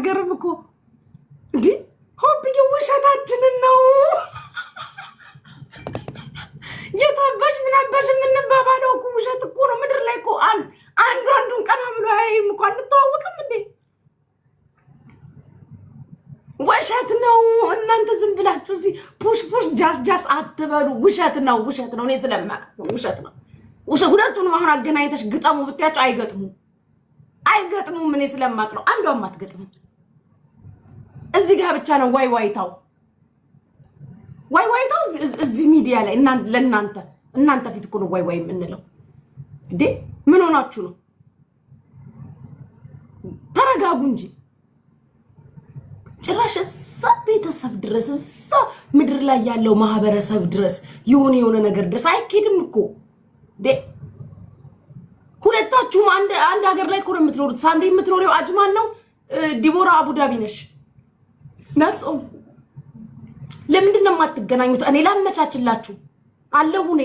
አትናገርም እኮ እንዴ ሆብዬ ውሸታችንን ነው የታባሽ ምን አባሽ የምንባባለው እኮ ውሸት እኮ ነው ምድር ላይ እኮ አንዱን ቀና ብሎ አይም እኮ አንተዋወቅም እንዴ ውሸት ነው እናንተ ዝም ብላችሁ እዚህ ፑሽ ጃስ አትበሉ ውሸት ነው እኔ ስለማቅ ውሸት ነው ሁለቱንም አሁን አገናኝተሽ ግጠሙ ብትያቸው አይገጥሙ ምን ስለማቅ ነው አንዷም አትገጥሙ እዚህ ጋር ብቻ ነው ዋይታው እዚህ ሚዲያ ላይ እናንተ ፊት እኮ ነው ዋይ የምንለው እንዴ ምን ሆናችሁ ነው ተረጋጉ እንጂ ጭራሽ ቤተሰብ ድረስ ምድር ላይ ያለው ማህበረሰብ ድረስ የሆነ ነገር ድረስ አይኬድም እኮ እንዴ ሁለታችሁም አንድ ሀገር ላይ እኮ ነው የምትኖሩት ሳምሪ የምትኖሪው አጅማን ነው ዲቦራ አቡዳቢ ነሽ ናትስ ለምንድን ነው የማትገናኙት እኔ ላመቻችላችሁ አለው እኔ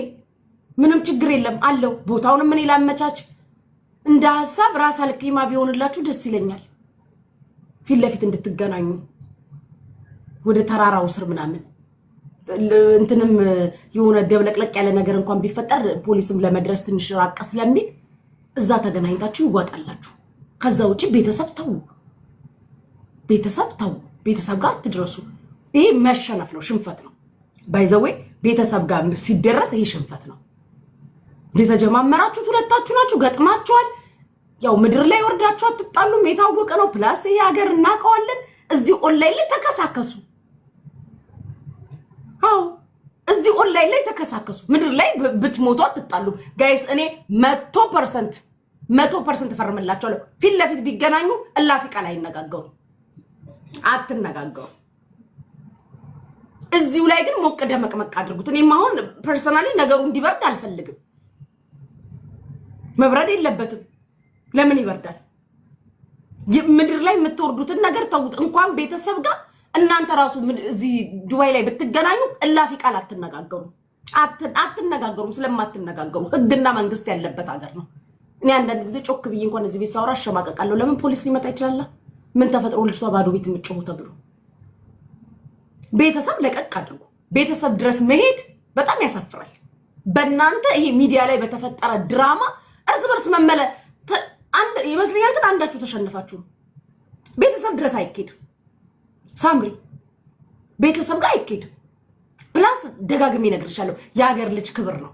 ምንም ችግር የለም አለው ቦታውንም እኔ ላመቻች እንደ ሐሳብ ራስ አልቂማ ቢሆንላችሁ ደስ ይለኛል ፊት ለፊት እንድትገናኙ ወደ ተራራው ስር ምናምን እንትንም የሆነ ደብለቅለቅ ያለ ነገር እንኳን ቢፈጠር ፖሊስም ለመድረስ ትንሽ ራቅ ስለሚል እዛ ተገናኝታችሁ ይዋጣላችሁ ከዛ ውጪ ቤተሰብ ተው ቤተሰብ ጋር አትድረሱ ይሄ መሸነፍ ነው ሽንፈት ነው ባይዘዌ ቤተሰብ ጋር ሲደረስ ይሄ ሽንፈት ነው የተጀማመራችሁት ሁለታችሁ ናችሁ ገጥማችኋል ያው ምድር ላይ ወርዳችሁ አትጣሉም የታወቀ ነው ፕላስ ይሄ ሀገር እናቀዋለን እዚህ ኦንላይን ላይ ተከሳከሱ እዚህ ኦንላይን ላይ ተከሳከሱ ምድር ላይ ብትሞቱ አትጣሉ ጋይስ እኔ 100% ፈርምላችኋለሁ ፊት ለፊት ቢገናኙ እላፊ ቃል አይነጋገሩ አትነጋገሩ እዚሁ ላይ ግን ሞቅ ደመቅመቅ አድርጉት እኔም አሁን ፐርሰናሊ ነገሩ እንዲበርድ አልፈልግም መብረድ የለበትም ለምን ይበርዳል ምድር ላይ የምትወርዱትን ነገር ተውት እንኳን ቤተሰብ ጋር እናንተ ራሱ እዚህ ዱባይ ላይ ብትገናኙ እላፊ ቃል አትነጋገሩም ስለማትነጋገሩ ህግና መንግስት ያለበት ሀገር ነው እኔ አንዳንድ ጊዜ ጮክ ብዬ እንኳን እዚህ ቤት ሳወራ አሸማቀቃለሁ ለምን ፖሊስ ሊመጣ ይችላል ምን ተፈጥሮ ልጅቷ ባዶ ቤት የምትጮሁ ተብሎ ቤተሰብ ለቀቅ አድርጉ ቤተሰብ ድረስ መሄድ በጣም ያሳፍራል በእናንተ ይሄ ሚዲያ ላይ በተፈጠረ ድራማ እርስ በርስ መመለ ይመስለኛል ግን አንዳችሁ ተሸነፋችሁ ቤተሰብ ድረስ አይኬድም ሳምሪ ቤተሰብ ጋር አይኬድም ፕላስ ደጋግሜ እነግርሻለሁ የሀገር ልጅ ክብር ነው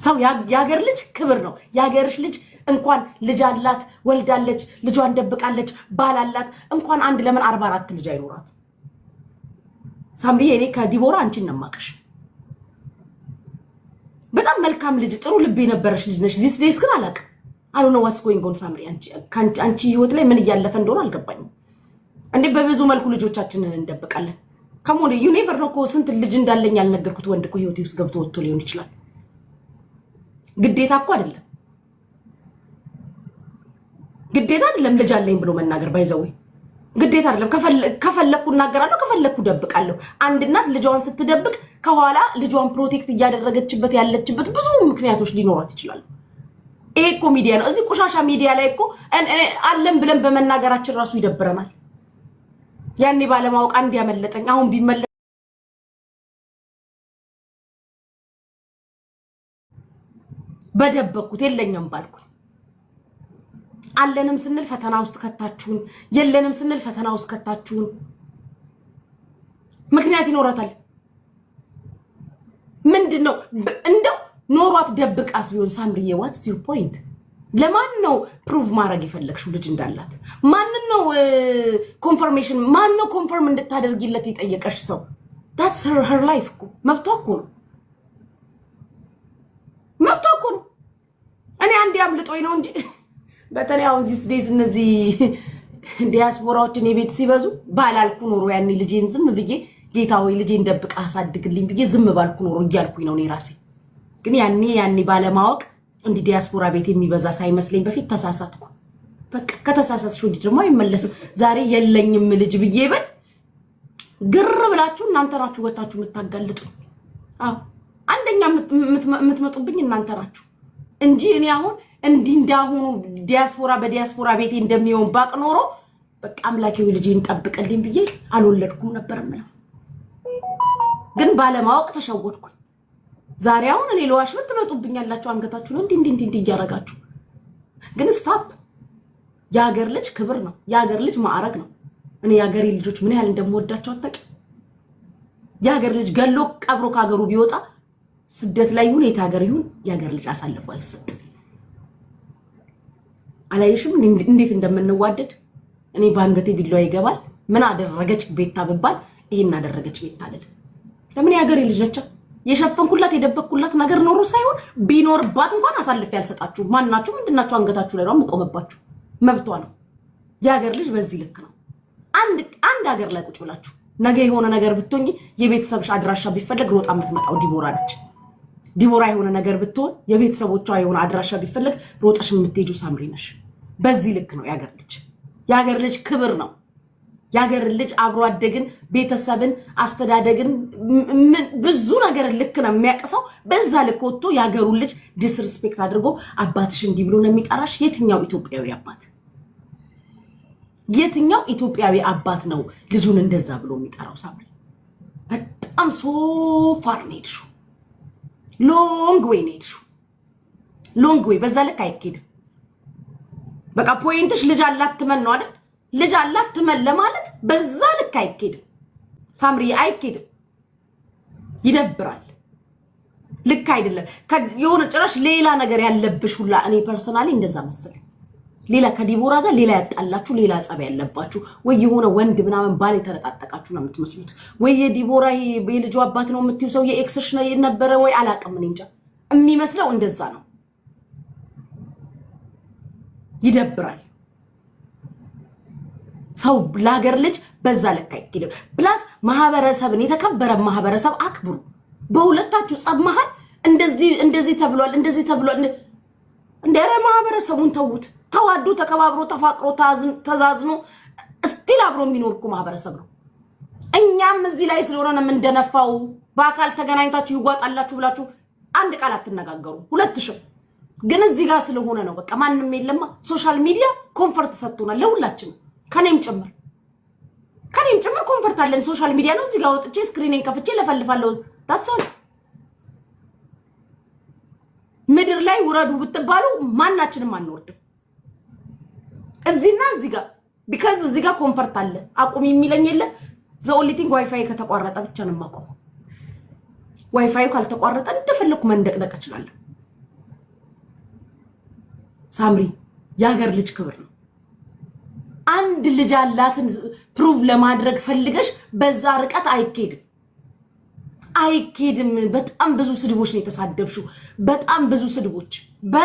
ሰው የሀገር ልጅ ክብር ነው የሀገርሽ ልጅ እንኳን ልጅ አላት ወልዳለች ልጇን ደብቃለች ባላላት እንኳን አንድ ለምን 44 ልጅ አይኖራት ሳምሪ እኔ ከዲቦራ አንቺን ነማቀሽ በጣም መልካም ልጅ ጥሩ ልብ የነበረሽ ልጅ ነሽ ዚስ ዴይስ ግን አላቅ I don't know what's going on ሳምሪ አንቺ ህይወት ላይ ምን እያለፈ እንደሆነ አልገባኝም እንዴ በብዙ መልኩ ልጆቻችንን እንደብቃለን ከሞን you never know እኮ ስንት ልጅ እንዳለኝ ያልነገርኩት ወንድ እኮ ህይወቴ ውስጥ ገብቶ ወጥቶ ሊሆን ይችላል ግዴታ አይደለም ልጅ አለኝ ብሎ መናገር ባይዘው ግዴታ አይደለም ከፈለኩ እናገራለሁ ከፈለኩ ደብቃለሁ አንድ እናት ልጇን ስትደብቅ ከኋላ ልጇን ፕሮቴክት እያደረገችበት ያለችበት ብዙ ምክንያቶች ሊኖራት ይችላል ይሄ እኮ ሚዲያ ነው እዚህ ቆሻሻ ሚዲያ ላይ እኮ አለም ብለን በመናገራችን ራሱ ይደብረናል ያኔ ባለማወቅ አንድ ያመለጠኝ አሁን ቢመለጥ በደበቁት የለኝም ባልኩ አለንም ስንል ፈተና ውስጥ ከታችሁን የለንም ስንል ፈተና ውስጥ ከታችሁን ምክንያት ይኖራታል ምንድነው እንደው ኖሯት ደብቃስ ቢሆን ሳምሪዬ what's your point ለማን ነው ፕሩቭ ማድረግ ይፈልክሽው ልጅ እንዳላት ማን ነው ኮንፈርሜሽን ማን ነው ኮንፈርም እንድታደርጊለት ይጠየቀሽ ሰው that's her life እኮ መብቷ እኮ ነው እኔ አንዴ አምልጦኝ ነው እንጂ በተለይ አሁን ዚስ ዴይስ እነዚህ ዲያስፖራዎችን የቤት ሲበዙ ባላልኩ ኖሮ ያኔ ልጄን ዝም ብዬ ጌታው ልጄን ደብቃ አሳድግልኝ ብዬ ዝም ባልኩ ኖሮ እያልኩኝ ነው እኔ ራሴ ግን ያኔ ባለማወቅ እንዲ ዲያስፖራ ቤት የሚበዛ ሳይመስለኝ በፊት ተሳሳትኩ በቃ ከተሳሳትሽ ወዲ ደግሞ አይመለስም ዛሬ የለኝም ልጅ ብዬ በል ግር ብላችሁ እናንተ ናችሁ ወጣችሁ የምታጋልጡ አንደኛ የምትመጡብኝ እናንተ ናችሁ እንጂ እኔ አሁን እንዲ እንዳሁኑ ዲያስፖራ በዲያስፖራ ቤቴ እንደሚሆን ባቅ ኖሮ በቃ አምላኬው ልጄን ጠብቅልኝ ብዬ አልወለድኩም ነበር ማለት ግን ባለማወቅ ተሸወድኩኝ ዛሬ አሁን እኔ ለዋሽበት ትመጡብኛላችሁ አንገታችሁን እንዲ እያረጋችሁ ግን ስታፕ ያገር ልጅ ክብር ነው ያገር ልጅ ማዕረግ ነው እኔ ያገሬ ልጆች ምን ያህል እንደምወዳቸው አጣቂ ያገር ልጅ ገሎ ቀብሮ ካገሩ ቢወጣ ስደት ላይ ይሁን የታገር ይሁን ያገር ልጅ አሳልፎ አይሰጥ አላየሽም እንዴት እንደምንዋደድ እኔ ባንገቴ ቢሏ ይገባል ምን አደረገች ቤታ በባል ይሄን አደረገች ቤታ አይደል ለምን ያገሬ ልጅ ነች የሸፈንኩላት የደበቅኩላት ነገር ኖሮ ሳይሆን ቢኖርባት እንኳን አሳልፍ ያልሰጣችሁ ማንናችሁ ምንድናችሁ አንገታችሁ ላይ ነው ቆመባችሁ መብቷ ነው ያገር ልጅ በዚህ ልክ ነው አንድ ሀገር ላይ ቁጭ ብላችሁ ነገ የሆነ ነገር ብትሆኚ የቤተሰብሽ አድራሻ ቢፈልግ ሮጣ የምትመጣው ዲቦራ ነች ዲቦራ የሆነ ነገር ብትሆን የቤተሰቦቿ የሆነ አድራሻ ቢፈልግ ሮጣሽ የምትሄጂው ሳምሪ ነሽ በዚህ ልክ ነው ያገር ልጅ ክብር ነው ያገር ልጅ አብሮ አደግን ቤተሰብን አስተዳደግን ብዙ ነገር ልክ ነው የሚያቀሰው በዛ ልክ ወጥቶ ያገሩ ልጅ ዲስሪስፔክት አድርጎ አባትሽ እንዲ ብሎ ነው የሚጣራሽ የትኛው ኢትዮጵያዊ አባት ነው ልጁን እንደዛ ብሎ የሚጣራው ሳምሪ በጣም ሶፋር ነይድሹ ሎንግ ዌይ በዛ ልክ አይኬድም በቃ ፖይንትሽ ልጅ አላት ትመን ነው አይደል ልጅ አላት ትመን ለማለት በዛ ልክ አይኬድም ሳምሪ አይኬድም ይደብራል ልክ አይደለም የሆነ ጭራሽ ሌላ ነገር ያለብሽ ሁላ እኔ ፐርሰናሊ እንደዛ መሰለኝ ሌላ ከዲቦራ ጋር ሌላ ያጣላችሁ ሌላ ጸብ ያለባችሁ ወይ የሆነ ወንድ ምናምን ባል የተረጣጣቃችሁ ነው የምትመስሉት ወይ የዲቦራ የልጁ አባት ነው የምትዩ ሰው የኤክስሽ ነው የነበረ ወይ አላቅም እኔ እንጃ የሚመስለው እንደዛ ነው ይደብራል ሰው ላገር ልጅ በዛ ለካ ይገደል ፕላስ ማህበረሰብን የተከበረ ማህበረሰብ አክብሩ በሁለታችሁ ጸብ መሃል እንደዚህ ተብሏል እንደረ ማህበረሰቡን ተውት ተዋዱ ተከባብሮ ተፋቅሮ ተዛዝኖ እስቲል አብሮ የሚኖርኩ ማህበረሰብ ነው እኛም እዚህ ላይ ስለሆነ ምን እንደነፋው በአካል ተገናኝታችሁ ይዋጣላችሁ ብላችሁ አንድ ቃል አትነጋገሩ ሁለትሽም ግን እዚህ ጋር ስለሆነ ነው በቃ ማንንም የለማ ሶሻል ሚዲያ ኮምፎርት ሰጥቶናል ለሁላችን ከኔም ጭምር ኮምፎርት አለን ሶሻል ሚዲያ ነው እዚህ ጋር ወጥቼ ስክሪኔን ከፍቼ ለፈልፋለሁ that's all ምድር ላይ ወረዱ ብትባሉ ማናችንም አንወርድም እዚህና እዚህ ጋር because እዚህ ጋር ኮምፎርት አለ አቁም የሚለኝ የለ the only thing ዋይፋይ ከተቋረጠ ብቻ ነው ማቆም ዋይፋዩ ካልተቋረጠ እንደፈለኩ መንደቅደቅ እችላለሁ ሳምሪ ያገር ልጅ ክብር ነው አንድ ልጅ አላትን ፕሩቭ ለማድረግ ፈልገሽ በዛ ርቀት አይኬድም በጣም ብዙ ስድቦች ነው የተሳደብሽው በጣም ብዙ ስድቦች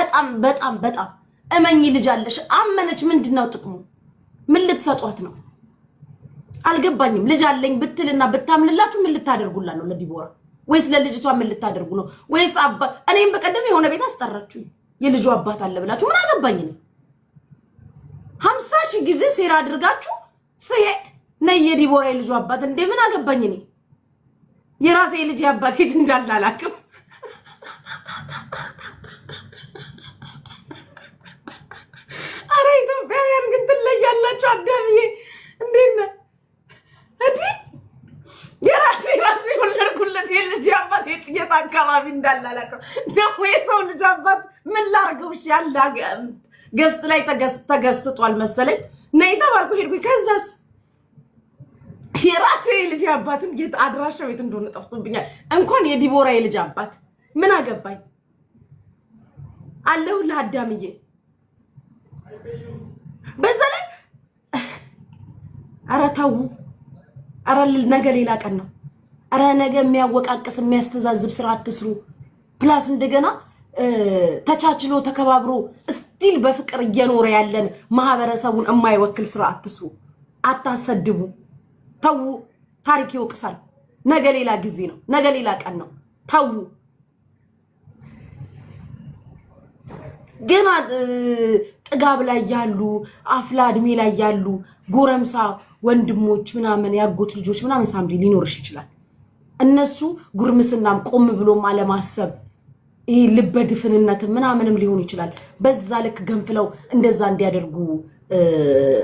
በጣም እመኝ ልጅ አለሽ አመነች ምንድነው ጥቅሙ ምን ልትሰጧት ነው አልገባኝም ልጅ አለኝ ብትልና ብታምንላችሁ ምን ልታደርጉላት ነው ለዲቦራ ወይስ ለልጅቷ ምን ልታደርጉ ነው ወይስ እኔም በቀደም የሆነ ቤት አስጠራችሁ የልጁ አባት አለ ብላችሁ ምን አገባኝ ነው 50 ሺህ ጊዜ ሴራ አድርጋችሁ ሰይድ ነይ የዲቦራ የልጁ አባት እንደ ምን አገባኝ ነው የራሴ ልጅ አባት የት እንዳላላከም አረ ኢትዮጵያውያን ግን ትለያላችሁ አዳምዬ እንዴት ነው የራሴ የወለድኩለት የልጅ አባት የት አካባቢ እንዳላላከም ነው የሰው ልጅ አባት ምን ላርገው ይሻላ ገስት ላይ ተገስጧል መሰለኝ ነይ ተባልኩ ሄድኩ ከዛስ የራሴ ልጅ አባትን ጌታ አድራሻው የት እንደሆነ ጠፍቶብኛል እንኳን የዲቦራ የልጅ አባት ምን አገባኝ አለው ለአዳምዬ በዛላይ አራታው አራል ነገ ሌላ ቀን ነው አራ ነገ የሚያወቃቅስ የሚያስተዛዝብ ስራ አትስሩ ፕላስ እንደገና ተቻችሎ ተከባብሮ ስቲል በፍቅር እየኖረ ያለን ማህበረሰቡን የማይወክል ስራ አትስሩ አታሰድቡ ተው ታሪክ ይወቅሳል ነገ ሌላ ጊዜ ነው ነገ ሌላ ቀን ነው ተው ገና ጥጋብ ላይ ያሉ አፍላ እድሜ ላይ ያሉ ጎረምሳ ወንድሞች ምናምን ያጎት ልጆች ምናምን ሳምሪ ሊኖርሽ ይችላል እነሱ ጉርምስናም ቆም ብሎም አለማሰብ ይሄ ልበድፍንነት ምናምንም ሊሆን ይችላል በዛ ልክ ገንፍለው እንደዛ እንዲያደርጉ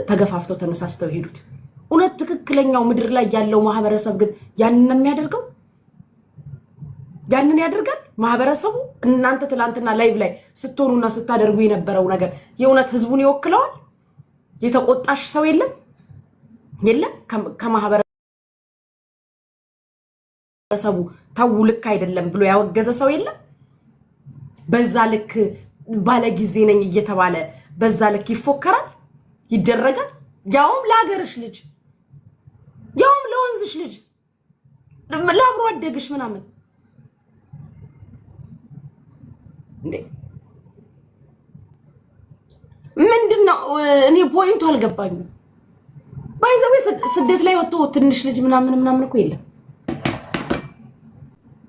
ተገፋፍተው ተነሳስተው ሄዱት እውነት ትክክለኛው ምድር ላይ ያለው ማህበረሰብ ግን ያንን የሚያደርገው ያንን ያደርጋል ማህበረሰቡ እናንተ ትላንትና ላይቭ ላይ ስትሆኑና ስታደርጉ የነበረው ነገር የእውነት ህዝቡን ይወክለዋል የተቆጣሽ ሰው የለም ከማህበረሰቡ ታው ልክ አይደለም ብሎ ያወገዘ ሰው የለም በዛ ልክ ባለ ጊዜ ነኝ እየተባለ በዛ ልክ ይፎከራል ይደረጋል ያውም ለሀገርሽ ልጅ ያውም ለወንዝሽ ልጅ ለአብሮ አደግሽ ምናምን እንዴ ምንድነው እኔ ፖይንቱ አልገባኝም ባይዘው ስደት ላይ ወጥቶ ትንሽ ልጅ ምናምን እኮ የለም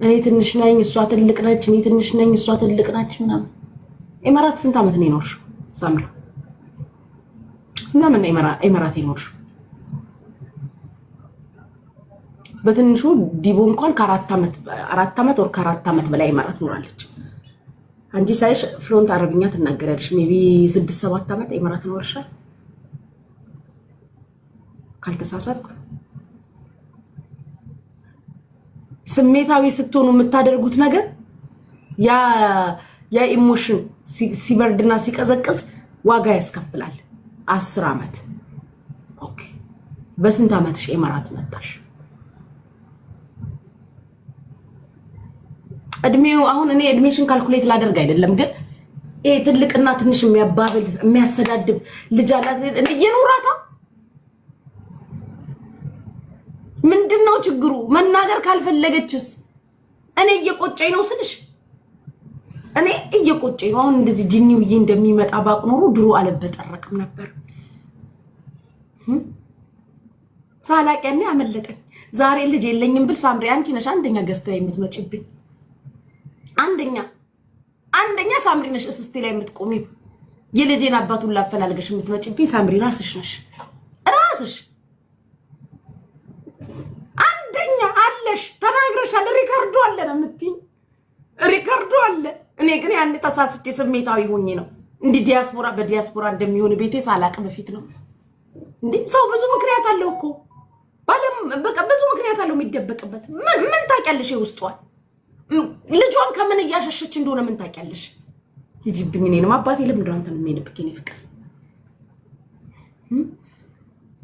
እኔ ትንሽ ነኝ እሷ ትልቅ ነች እኔ ትንሽ ነኝ እሷ ትልቅ ነች ምናምን ኢማራት ስንት አመት ነው የኖርሽው ሳምራ ምናምን ኢማራት የኖርሽው በትንሹ ዲቦ እንኳን ከ4 አመት ወር ከ4 አመት በላይ ኢማራት ኖራለች አንጂ ሳይሽ ፍሎንት አረብኛ ትናገራለሽ ሜቢ 6-7 አመት ኢማራት ኖርሻል ካልተሳሳትኩ ስሜታዊ ስትሆኑ የምታደርጉት ነገር ያ ኢሞሽን ሲበርድና ሲቀዘቅዝ ዋጋ ያስከፍላል 10 አመት ኦኬ በስንት አመትሽ ኢማራት መጣሽ እድሜው አሁን እኔ እድሜሽን ካልኩሌት ላደርግ አይደለም ግን ይሄ ትልቅና ትንሽ የሚያባብል የሚያሰዳድብ ልጅ አላት እየኖራታ ምንድነው ችግሩ መናገር ካልፈለገችስ እኔ እየቆጨኝ ነው ስልሽ እኔ እየቆጨኝ ነው አሁን እንደዚህ ጂኒው እንደሚመጣ ባቅኖሩ ድሮ አለበጠረቅም ነበር ሳላቀኔ አመለጠኝ ዛሬ ልጅ የለኝም ብል ሳምሪ አንቺ ነሽ አንደኛ ገዝታ የምትመጪብኝ አንደኛ ሳምሪ ነሽ እስስቴ ላይ የምትቆሚው የልጄን አባቱን ላፈላልገሽ የምትመጪብኝ ሳምሪ ራስሽ ነሽ ራስሽ አንደኛ አለሽ ተናግረሻል ሪካርዶ አለ ነው የምትይኝ ሪካርዶ አለ እኔ ግን ያን ተሳስቼ ስሜታዊ ሆኜ ነው እንዲ በዲያስፖራ እንደሚሆን ቤቴ ሳላቅ በፊት ነው እንዴ ሰው ብዙ ምክንያት አለው እኮ ባለም በቃ ብዙ ምክንያት አለው የሚደበቅበት ምን ታውቂያለሽ ይውስጧል ልጇን ከምን ያሸሸች እንደሆነ ምን ታውቂያለሽ ይጅብኝ እኔንም አባቴ ለምንድነው አንተን የሚነብከኝ ፍቅር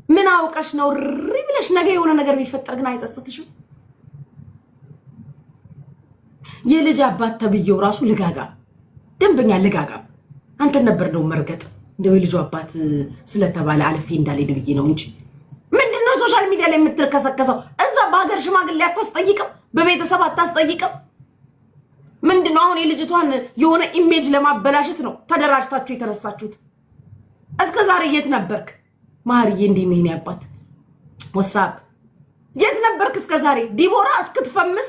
ምን አውቀሽ ነው ሪብለሽ ነገ የሆነ ነገር ቢፈጠር ግን አይጸጽትሽም የልጅ አባት ተብየው ራሱ ልጋጋ ደንበኛ ልጋጋ አንተ ነበር ነው መርገጥ እንደው ልጅ አባት ስለተባለ አልፌ እንዳልሄድ ብዬ ነው እንጂ ምንድነው ሶሻል ሚዲያ ላይ የምትርከሰከሰው እዛ በሀገር ሽማግሌ አታስጠይቅም በቤተሰብ አታስጠይቅም ምንድነው አሁን የልጅቷን የሆነ ኢሜጅ ለማበላሸት ነው ተደራጅታችሁ የተነሳችሁት እስከ ዛሬ የት ነበርክ ማርዬ እንዴ አባት ወሳብ የት ነበርክ እስከ ዛሬ ዲቦራ እስክትፈምስ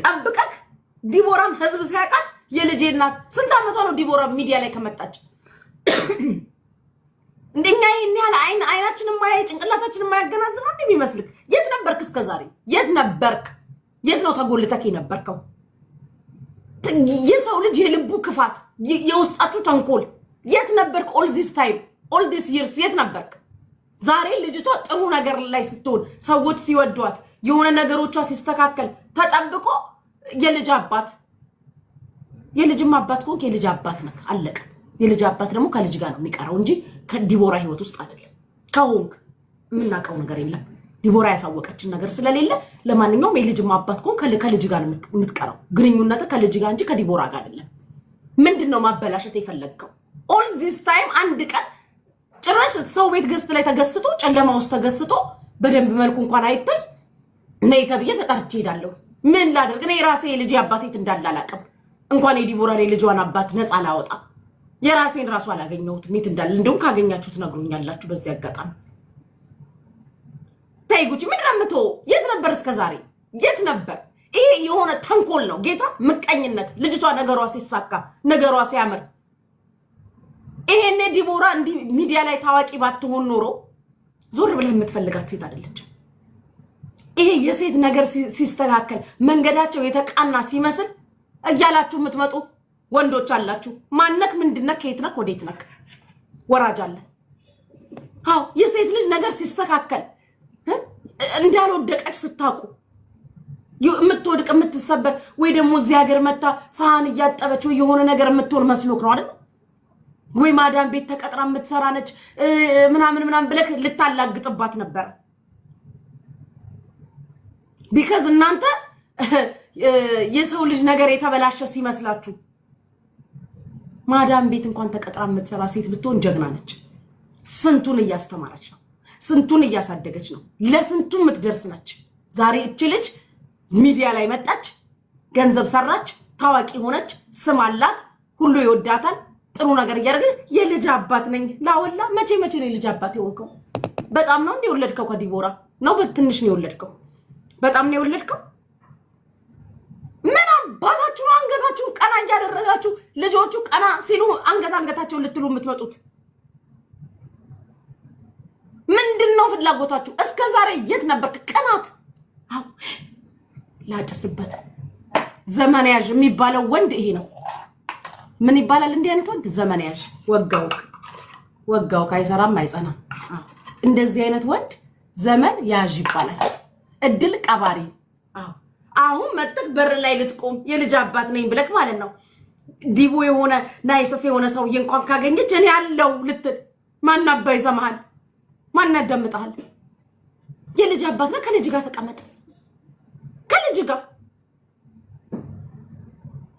ጠብቀክ ዲቦራን ህዝብ ሲያቃት የልጄ እናት ስንት አመቷ ነው ዲቦራ ሚዲያ ላይ ከመጣች እንደኛ ይሄን ያለ አይናችንን ማያይ ጭንቅላታችንን ማያገናዝብ ነው እንደሚመስልክ የት ነበርክ እስከ ዛሬ የት ነው ተጎልተክ የነበርከው የሰው ልጅ የልቡ ክፋት የውስጣችሁ ተንኮል የት ነበርክ ኦል ዚስ ታይም ኦል ዲስ ይርስ የት ነበርክ ዛሬ ልጅቷ ጥሩ ነገር ላይ ስትሆን ሰዎች ሲወዷት የሆነ ነገሮቿ ሲስተካከል ተጠብቆ የልጅ አባት ኮንክ የልጅ አባት ነክ አለቀ የልጅ አባት ደግሞ ከልጅ ጋር ነው የሚቀረው እንጂ ከዲቦራ ህይወት ውስጥ አይደለም ከሆንክ ምናቀው ነገር የለም ዲቦራ ያሳወቀችን ነገር ስለሌለ ለማንኛውም የልጅ አባት ኮንክ ከልጅ ጋር የምትቀረው ግንኙነት ከልጅ ጋር እንጂ ከዲቦራ ጋር አይደለም ምንድነው ማበላሸት የፈለግከው ኦል ዚስ ታይም አንድ ቀን ጭራሽ ሰው ቤት ገስት ላይ ተገስቶ ጨለማ ውስጥ ተገስቶ በደንብ መልኩ እንኳን አይታይ ነይ ተብዬ ተጣርቼ ሄዳለሁ ምን ላደርግ እኔ ራሴ የልጅ አባቴት እንዳላላቀም እንኳን የዲቦራ ላይ ልጇን አባት ነፃ ላወጣ የራሴን ራሱ አላገኘሁት ሜት እንዳለ እንደውም ካገኛችሁት ነግሩኛላችሁ በዚህ አጋጣሚ ታይጉቺ ምን ረምቶ የት ነበር እስከ ዛሬ የት ነበር ይሄ የሆነ ተንኮል ነው ጌታ ምቀኝነት ልጅቷ ነገሯ ሲሳካ ነገሯ ሲያምር ይሄኔ ዲቦራ እንዲ ሚዲያ ላይ ታዋቂ ባትሆን ኖሮ ዞር ብለህ የምትፈልጋት ሴት አይደለች ይሄ የሴት ነገር ሲስተካከል መንገዳቸው የተቃና ሲመስል እያላችሁ የምትመጡ ወንዶች አላችሁ ማነክ ምንድነክ ከየት ነክ ወዴት ነክ ወራጅ አለ አው የሴት ልጅ ነገር ሲስተካከል እንዳልወደቀች ስታቁ የምትወድቅ የምትሰበር ወይ ደግሞ እዚህ ሀገር መታ ሳህን እያጠበች ወይ የሆነ ነገር የምትሆን መስሎክ ነው አይደል? ወይ ማዳም ቤት ተቀጥራ የምትሰራ ነች ምናምን ብለክ ልታላግጥባት ነበር። ቢካዝ እናንተ የሰው ልጅ ነገር የተበላሸ ሲመስላችሁ ማዳም ቤት እንኳን ተቀጥራ የምትሰራ ሴት ብትሆን ጀግና ነች። ስንቱን እያስተማረች ነው፣ ስንቱን እያሳደገች ነው፣ ለስንቱ የምትደርስ ነች። ዛሬ እቺ ልጅ ሚዲያ ላይ መጣች፣ ገንዘብ ሰራች፣ ታዋቂ ሆነች፣ ስም አላት፣ ሁሉ ይወዳታል፣ ጥሩ ነገር እያደረገ የልጅ አባት ነኝ ላወላ። መቼ ነው የልጅ አባት የሆንከው? በጣም ነው እንደ ወለድከው? ከዲቦራ ነው በትንሽ ነው የወለድከው? በጣም ነው የወለድከው? ምን አባታችሁ ነው አንገታችሁን ቀና እያደረጋችሁ ልጆቹ ቀና ሲሉ አንገታቸውን ልትሉ የምትመጡት? ምንድነው ፍላጎታችሁ? እስከ ዛሬ የት ነበርክ? ቀናት አው ላጨስበት ዘመን ያዥ የሚባለው ወንድ ይሄ ነው። ምን ይባላል እንዲህ አይነት ወንድ? ዘመን ያዥ። ወጋው ካይሰራም አይጸናም። እንደዚህ አይነት ወንድ ዘመን ያዥ ይባላል። እድል ቀባሪ። አሁን መጥተክ በር ላይ ልትቆም የልጅ አባት ነኝ ብለክ ማለት ነው። ዲቦ የሆነ ናይሰስ የሆነ ሰውዬ እንኳን ካገኘች እኔ ያለው ልትል ማን አባይ ዘመሃል? ማን ያዳምጣል? የልጅ አባት ነው። ከልጅ ጋር ተቀመጥ። ከልጅ ጋር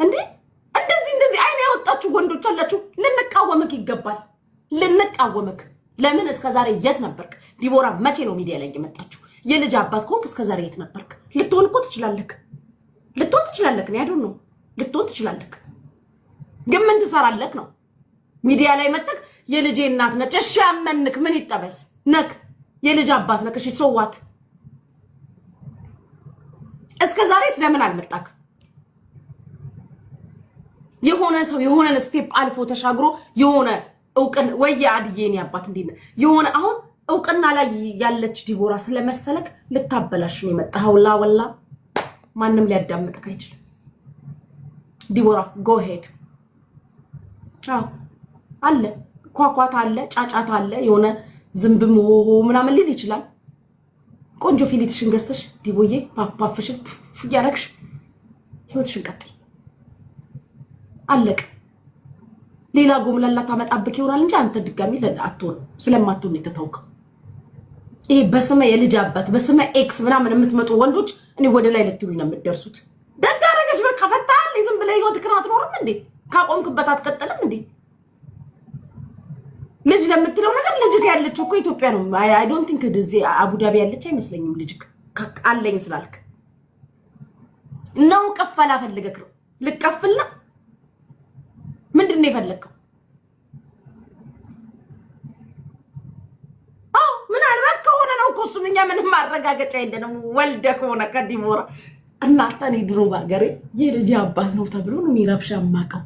እንዴ እንደዚህ አይን ያወጣችሁ ወንዶች አላችሁ። ልንቃወምክ ይገባል። ልንቃወምክ። ለምን እስከዛሬ የት ነበርክ? ዲቦራ መቼ ነው ሚዲያ ላይ የመጣችሁ? የልጅ አባት ኮክ እስከዛሬ የት ነበርክ? ልትሆን እኮ ትችላለህ። ነው ያዱ ነው ልትሆን ትችላለህ። ግን ምን ትሰራለህ ነው? ሚዲያ ላይ መጣክ የልጄ እናት ነች። እሺ አመንክ፣ ምን ይጠበስ ነክ? የልጅ አባት ነክ። እሺ ሶዋት እስከዛሬ ስለምን አልመጣክ? የሆነ ሰው የሆነ ስቴፕ አልፎ ተሻግሮ የሆነ እውቅና ወይ አድዬኔ አባት እንዴ ነው የሆነ አሁን እውቅና ላይ ያለች ዲቦራ ስለመሰለክ ልታበላሽ ነው የመጣው። ወላ ማንንም ሊያዳምጥክ አይችልም። ዲቦራ ጎ ሄድ። አለ ኳኳታ አለ፣ ጫጫታ አለ፣ የሆነ ዝምብም ምናምን ሊል ይችላል። ቆንጆ ፊሊትሽን ገዝተሽ ዲቦዬ ፓፓፍሽን ያረክሽ ህይወትሽን ቀጥይ። አለቅ ሌላ ጎምላላ ታመጣብክ ይሆናል እንጂ አንተ ድጋሚ ለአትሆን ስለማትሆን የተተውከው። ይሄ በስመ የልጅ አባት በስመ ኤክስ ምናምን የምትመጡ ወንዶች እኔ ወደ ላይ ልትሉኝ ነው የምትደርሱት። ደግ አደረገች በቃ ፈታል። ዝም ብለህ ህይወትክን አትኖርም እንዴ? ካቆምክበት አትቀጥልም እንዴ? ልጅ ለምትለው ነገር ልጅክ ያለችው እኮ ኢትዮጵያ ነው። አይ ዶንት ቲንክ እዚህ አቡዳቢ ያለች አይመስለኝም። ልጅክ አለኝ ስላልክ ነው ቀፈላ ፈልገክ ነው ልቀፍልና ምንድነው የፈለከው? ምናልባት ከሆነ ነው እኮ እሱም እኛ ምንም ማረጋገጫ የለንም። ወልደህ ከሆነ ከዲቦራ እናንተ እኔ ድሮ ባገሬ የልጅ አባት ነው ተብሎ ነው ረብሻ ማቀው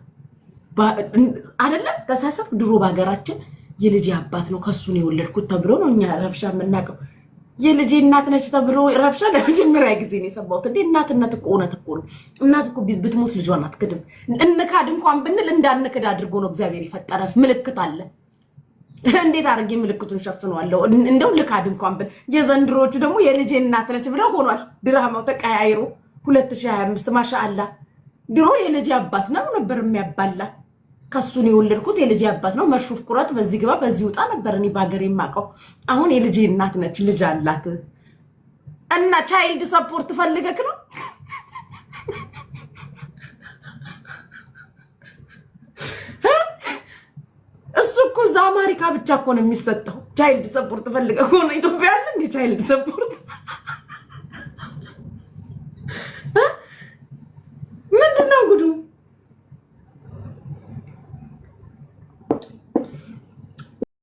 አይደለም። ተሳሰፍ ድሮ ባገራችን የልጅ አባት ነው ከሱ ነው የወለድኩት ተብሎ ነው እኛ ረብሻ የምናቀው። የልጅ እናት ነች ተብሎ ረብሻ ለመጀመሪያ ጊዜ ነው የሰማሁት። እንዴ እናትነት እኮ እውነት እኮ ነው። እናት እኮ ብትሞት ልጇን አትክድም። እንካድ እንኳን ብንል እንዳንክድ አድርጎ ነው እግዚአብሔር የፈጠረ። ምልክት አለ። እንዴት አድርጌ ምልክቱን ሸፍነዋለሁ? እንደው ልካድ እንኳን ብን የዘንድሮቹ ደግሞ የልጅ እናት ነች ብለው ሆኗል። ድራማው ተቀያይሮ 2025 ማሻአላ። ድሮ የልጅ አባት ነው ነበር የሚያባላ። ከሱ ነው የወለድኩት የልጅ አባት ነው መርሹፍ ቁረት በዚህ ግባ በዚህ ወጣ ነበር እኔ ባገሬ ማቀው። አሁን የልጅ እናት ነች ልጅ አላት እና ቻይልድ ሰፖርት ፈልገክ ነው። እሱ እኮ አሜሪካ ብቻ እኮ ነው የሚሰጠው ቻይልድ ሰፖርት ፈልገክ ሆነ። ኢትዮጵያ አለ እንዴ ቻይልድ ሰፖርት?